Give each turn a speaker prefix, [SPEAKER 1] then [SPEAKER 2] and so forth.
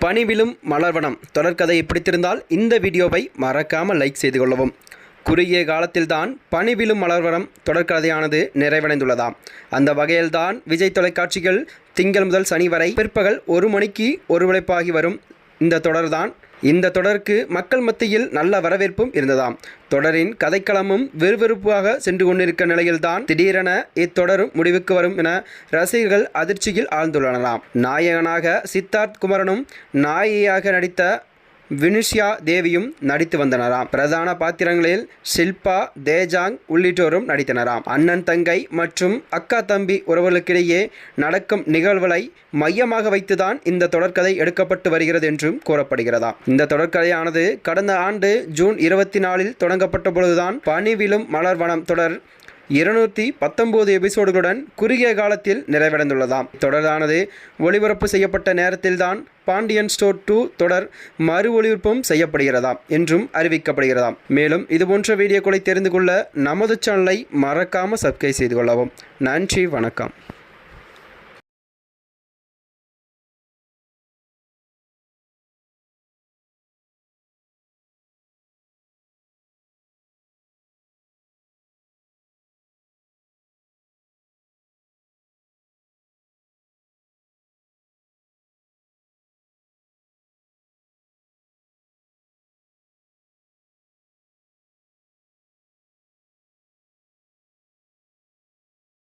[SPEAKER 1] பனிவிழும் மலர்வனம் தொடர்கதையை பிடித்திருந்தால் இந்த வீடியோவை மறக்காமல் லைக் செய்து கொள்ளவும். குறுகிய காலத்தில்தான் பனிவிழும் மலர்வனம் தொடர்கதையானது நிறைவடைந்துள்ளதாம். அந்த வகையில்தான் விஜய் தொலைக்காட்சிகள் திங்கள் முதல் சனி வரை பிற்பகல் 1 மணிக்கு ஒருவளைப்பாகி வரும் இந்த தொடருக்கு மக்கள் மத்தியில் நல்ல வரவேற்பும் இருந்ததாம். தொடரின் கதைக்களமும் விறுவிறுப்பாக சென்று கொண்டிருக்க நிலையில்தான் திடீரென இத்தொடரும் முடிவுக்கு வரும் என ரசிகர்கள் அதிர்ச்சியில் ஆழ்ந்துள்ளனராம். நாயகனாக சித்தார்த் குமரனும் நாயகியாக நடித்த வினுஷியா தேவியும் நடித்து வந்தனராம். பிரதான பாத்திரங்களில் ஷில்பா, தேஜாங் உள்ளிட்டோரும் நடித்தனராம். அண்ணன் தங்கை மற்றும் அக்கா தம்பி உறவுகளுக்கிடையே நடக்கும் நிகழ்வுகளை மையமாக வைத்துதான் இந்த தொடர்கதை எடுக்கப்பட்டு வருகிறது என்றும் கூறப்படுகிறதாம். இந்த தொடர்கதையானது கடந்த ஆண்டு ஜூன் 24 தொடங்கப்பட்ட பொழுதுதான் பனிவிழும் மலர்வனம் தொடர் 219 எபிசோடுகளுடன் குறுகிய காலத்தில் நிறைவடைந்துள்ளதாம். தொடரானது ஒளிபரப்பு செய்யப்பட்ட நேரத்தில்தான் பாண்டியன் ஸ்டோர் 2 தொடர் மறு ஒளிபரப்பும் செய்யப்படுகிறதாம் என்றும் அறிவிக்கப்படுகிறதாம். மேலும் இதுபோன்ற வீடியோக்களை தெரிந்து கொள்ள நமது சேனலை மறக்காமல் சப்ஸ்கிரைப் செய்து கொள்ளவும். நன்றி, வணக்கம்.